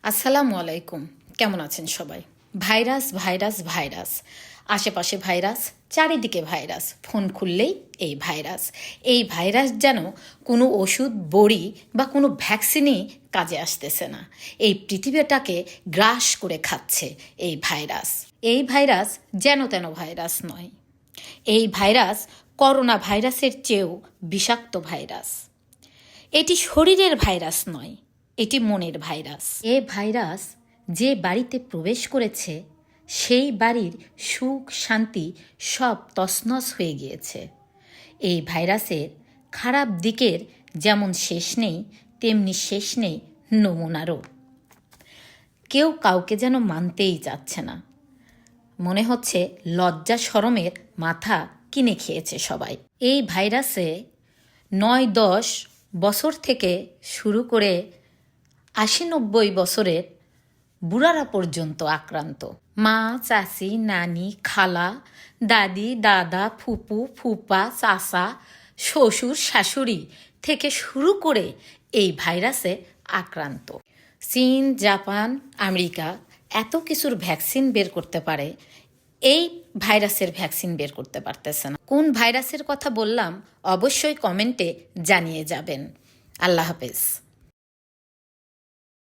আসসালামু আলাইকুম। কেমন আছেন সবাই? ভাইরাস ভাইরাস ভাইরাস, আশেপাশে ভাইরাস, চারিদিকে ভাইরাস, ফোন খুললেই এই ভাইরাস যেন কোনো ওষুধ বড়ি বা কোনো ভ্যাকসিনই কাজে আসতেছে না। এই পৃথিবীটাকে গ্রাস করে খাচ্ছে এই ভাইরাস যেন তেন ভাইরাস নয়। এই ভাইরাস করোনা ভাইরাসের চেয়েও বিষাক্ত ভাইরাস। এটি শরীরের ভাইরাস নয়, এটি মনের ভাইরাস। এ ভাইরাস যে বাড়িতে প্রবেশ করেছে সেই বাড়ির সুখ শান্তি সব তছনছ হয়ে গিয়েছে। এই ভাইরাসের খারাপ দিকের যেমন শেষ নেই, তেমনি শেষ নেই নমুনারও। কেউ কাউকে যেন মানতেই চাচ্ছে না। মনে হচ্ছে লজ্জা শরমের মাথা কিনে খেয়েছে সবাই। এই ভাইরাসে ৯-১০ বছর থেকে শুরু করে ৮০-৯০ বছরের বুড়ারা পর্যন্ত আক্রান্ত। মা, চাচি, নানি, খালা, দাদি, দাদা, ফুপু, ফুপা, চাচা, শ্বশুর, শাশুড়ি থেকে শুরু করে এই ভাইরাসে আক্রান্ত। চীন, জাপান, আমেরিকা এত কিছুর ভ্যাকসিন বের করতে পারে, এই ভাইরাসের ভ্যাকসিন বের করতে পারতেছে না। কোন ভাইরাসের কথা বললাম অবশ্যই কমেন্টে জানিয়ে যাবেন। আল্লাহ হাফেজ।